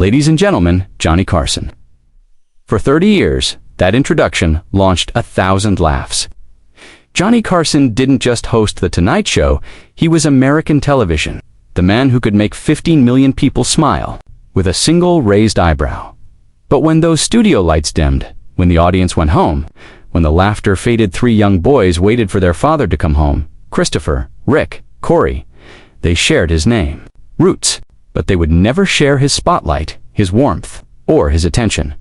Ladies and gentlemen, Johnny Carson. For 30 years, that introduction launched 1,000 laughs. Johnny Carson didn't just host The Tonight Show, he was American television, the man who could make 15 million people smile with a single raised eyebrow. But when those studio lights dimmed, when the audience went home, when the laughter faded, 3 young boys waited for their father to come home, Christopher, Rick, Cory. They shared his name, Roots, but they would never share his spotlight, his warmth, or his attention.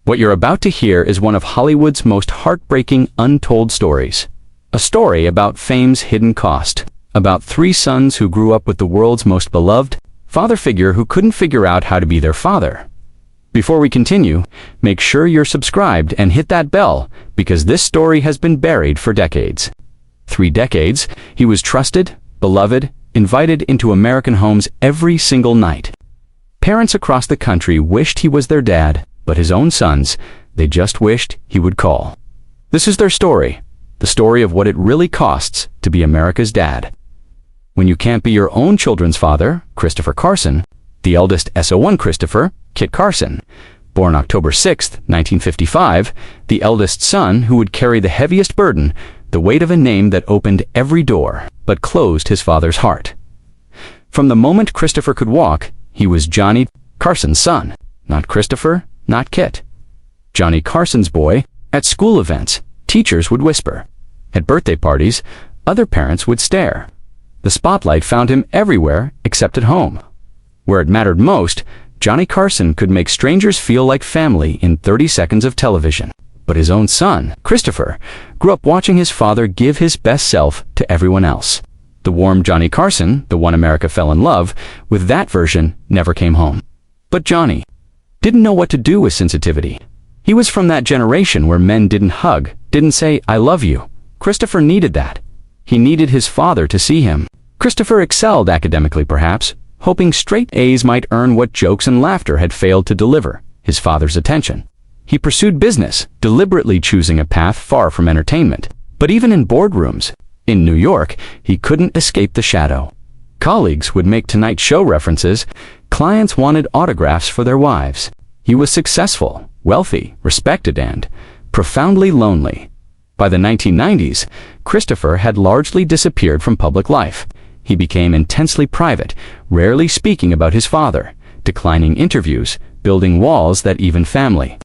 What you're about to hear is one of Hollywood's most heartbreaking untold stories. A story about fame's hidden cost, about 3 sons who grew up with the world's most beloved father figure who couldn't figure out how to be their father. Before we continue, make sure you're subscribed and hit that bell, because this story has been buried for decades. 3 decades, he was trusted, beloved, invited into American homes every single night. Parents across the country wished he was their dad, but his own sons, they just wished he would call. This is their story, the story of what it really costs to be America's dad. When you can't be your own children's father, Christopher Carson, the eldest SO1 Christopher, Kit Carson, born October 6, 1955, the eldest son who would carry the heaviest burden, the weight of a name that opened every door, but closed his father's heart. From the moment Christopher could walk, he was Johnny Carson's son, not Christopher, not Kit. Johnny Carson's boy. At school events, teachers would whisper. At birthday parties, other parents would stare. The spotlight found him everywhere except at home. Where it mattered most, Johnny Carson could make strangers feel like family in 30 seconds of television. But his own son, Christopher, grew up watching his father give his best self to everyone else. The warm Johnny Carson, the one America fell in love with, that version never came home. But Johnny didn't know what to do with sensitivity. He was from that generation where men didn't hug, didn't say, "I love you." Christopher needed that. He needed his father to see him. Christopher excelled academically, perhaps, hoping straight A's might earn what jokes and laughter had failed to deliver, his father's attention. He pursued business, deliberately choosing a path far from entertainment. But even in boardrooms, in New York, he couldn't escape the shadow. Colleagues would make Tonight Show references. Clients wanted autographs for their wives. He was successful, wealthy, respected, and profoundly lonely. By the 1990s, Christopher had largely disappeared from public life. He became intensely private, rarely speaking about his father, declining interviews, building walls that even family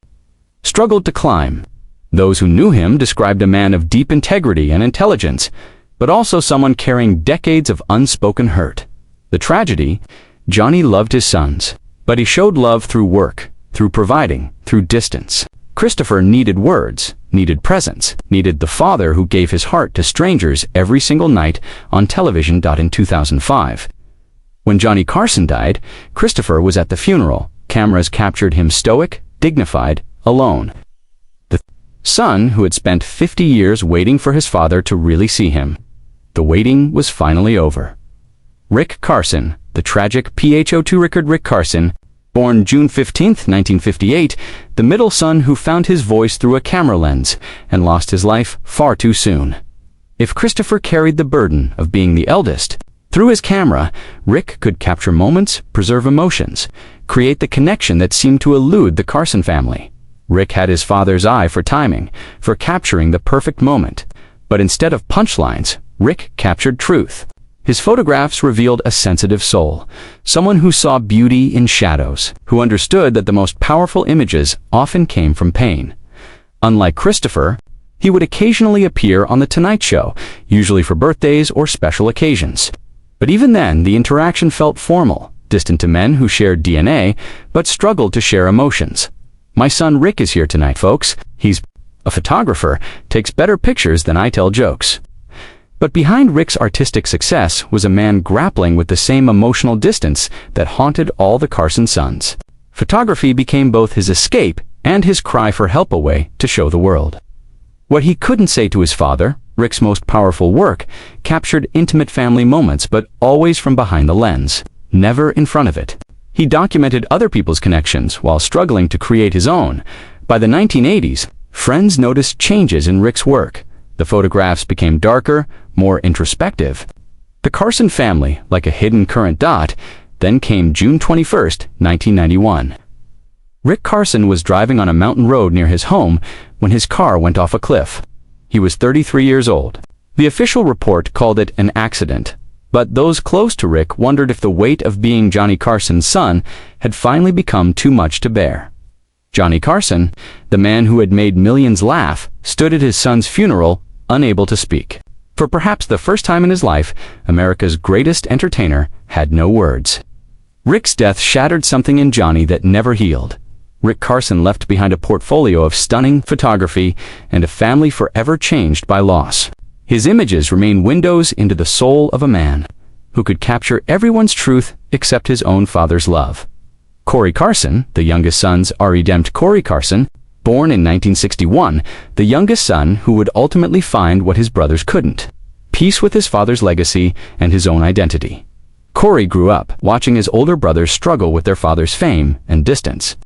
struggled to climb. Those who knew him described a man of deep integrity and intelligence, but also someone carrying decades of unspoken hurt. The tragedy: Johnny loved his sons, but he showed love through work, through providing, through distance. Christopher needed words, needed presence, needed the father who gave his heart to strangers every single night on television. In 2005, when Johnny Carson died, Christopher was at the funeral. Cameras captured him stoic, dignified, alone. The son who had spent 50 years waiting for his father to really see him. The waiting was finally over. Rick Carson, the tragic PHO2 record Rick Carson, born June 15, 1958, the middle son who found his voice through a camera lens and lost his life far too soon. If Christopher carried the burden of being the eldest, through his camera, Rick could capture moments, preserve emotions, create the connection that seemed to elude the Carson family. Rick had his father's eye for timing, for capturing the perfect moment. But instead of punchlines, Rick captured truth. His photographs revealed a sensitive soul, someone who saw beauty in shadows, who understood that the most powerful images often came from pain. Unlike Christopher, he would occasionally appear on The Tonight Show, usually for birthdays or special occasions. But even then, the interaction felt formal, distant to men who shared DNA, but struggled to share emotions. "My son Rick is here tonight, folks. He's a photographer, takes better pictures than I tell jokes." But behind Rick's artistic success was a man grappling with the same emotional distance that haunted all the Carson sons. Photography became both his escape and his cry for help, a way to show the world what he couldn't say to his father. Rick's most powerful work captured intimate family moments, but always from behind the lens, never in front of it. He documented other people's connections while struggling to create his own. By the 1980s, friends noticed changes in Rick's work. The photographs became darker, more introspective. The Carson family, like a hidden current dot. Then came June 21, 1991. Rick Carson was driving on a mountain road near his home when his car went off a cliff. He was 33 years old. The official report called it an accident, but those close to Rick wondered if the weight of being Johnny Carson's son had finally become too much to bear. Johnny Carson, the man who had made millions laugh, stood at his son's funeral, unable to speak. For perhaps the first time in his life, America's greatest entertainer had no words. Rick's death shattered something in Johnny that never healed. Rick Carson left behind a portfolio of stunning photography and a family forever changed by loss. His images remain windows into the soul of a man who could capture everyone's truth except his own father's love. Cory Carson, the youngest son's redempted Cory Carson, born in 1961, the youngest son who would ultimately find what his brothers couldn't: peace with his father's legacy and his own identity. Cory grew up watching his older brothers struggle with their father's fame and distance.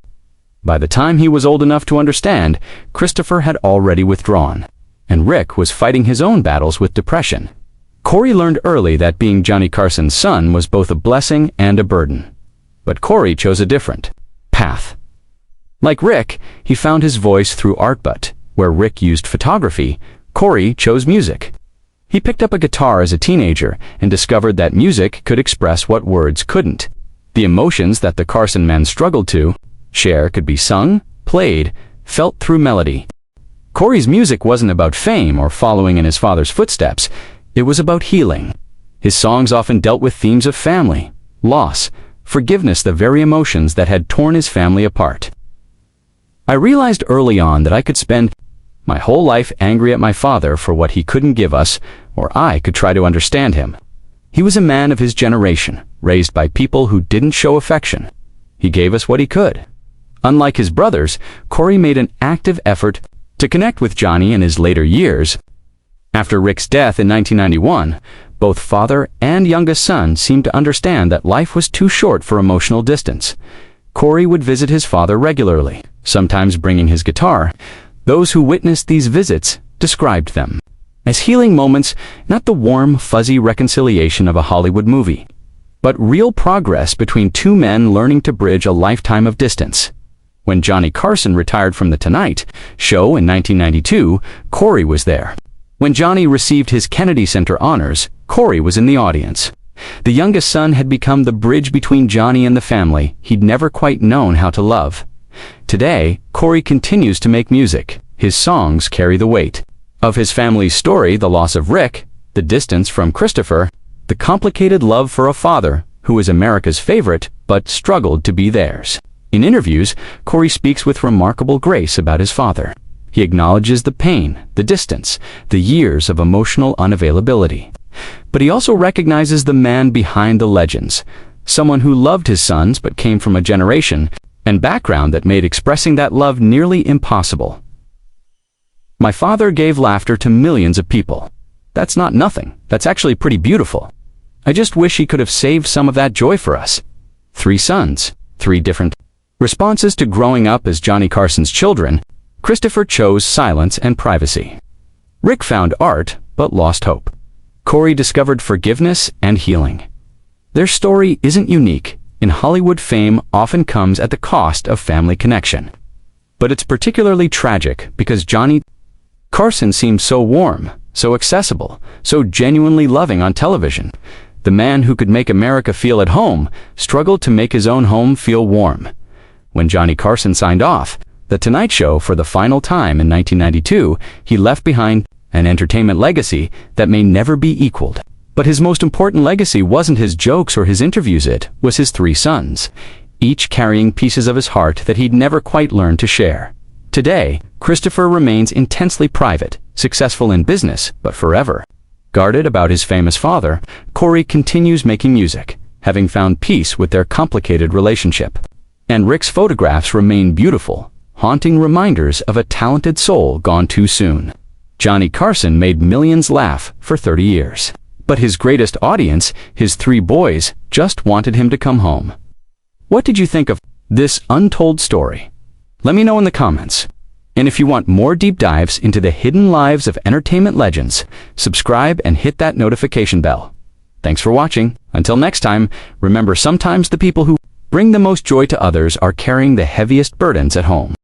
By the time he was old enough to understand, Christopher had already withdrawn, and Rick was fighting his own battles with depression. Cory learned early that being Johnny Carson's son was both a blessing and a burden. But Cory chose a different path. Like Rick, he found his voice through art, but where Rick used photography, Cory chose music. He picked up a guitar as a teenager and discovered that music could express what words couldn't. The emotions that the Carson men struggled to share could be sung, played, felt through melody. Cory's music wasn't about fame or following in his father's footsteps. It was about healing. His songs often dealt with themes of family, loss, forgiveness, the very emotions that had torn his family apart. I realized early on that I could spend my whole life angry at my father for what he couldn't give us, or I could try to understand him. He was a man of his generation, raised by people who didn't show affection. He gave us what he could. Unlike his brothers, Cory made an active effort to connect with Johnny in his later years. After Rick's death in 1991, both father and youngest son seemed to understand that life was too short for emotional distance. Cory would visit his father regularly, sometimes bringing his guitar. Those who witnessed these visits described them as healing moments, not the warm, fuzzy reconciliation of a Hollywood movie, but real progress between two men learning to bridge a lifetime of distance. When Johnny Carson retired from The Tonight Show in 1992, Cory was there. When Johnny received his Kennedy Center honors, Cory was in the audience. The youngest son had become the bridge between Johnny and the family he'd never quite known how to love. Today, Cory continues to make music. His songs carry the weight of his family's story: the loss of Rick, the distance from Christopher, the complicated love for a father who was America's favorite but struggled to be theirs. In interviews, Cory speaks with remarkable grace about his father. He acknowledges the pain, the distance, the years of emotional unavailability. But he also recognizes the man behind the legends, someone who loved his sons but came from a generation and background that made expressing that love nearly impossible. My father gave laughter to millions of people. That's not nothing. That's actually pretty beautiful. I just wish he could have saved some of that joy for us. 3 sons, 3 different responses to growing up as Johnny Carson's children. Christopher chose silence and privacy. Rick found art, but lost hope. Cory discovered forgiveness and healing. Their story isn't unique. In Hollywood, fame often comes at the cost of family connection. But it's particularly tragic because Johnny Carson seemed so warm, so accessible, so genuinely loving on television. The man who could make America feel at home struggled to make his own home feel warm. When Johnny Carson signed off The Tonight Show for the final time in 1992, he left behind an entertainment legacy that may never be equaled. But his most important legacy wasn't his jokes or his interviews, it was his 3 sons, each carrying pieces of his heart that he'd never quite learned to share. Today, Christopher remains intensely private, successful in business, but forever guarded about his famous father. Cory continues making music, having found peace with their complicated relationship. And Rick's photographs remain beautiful, haunting reminders of a talented soul gone too soon. Johnny Carson made millions laugh for 30 years. But his greatest audience, his 3 boys, just wanted him to come home. What did you think of this untold story? Let me know in the comments. And if you want more deep dives into the hidden lives of entertainment legends, subscribe and hit that notification bell. Thanks for watching. Until next time, remember, sometimes the people who bring the most joy to others are carrying the heaviest burdens at home.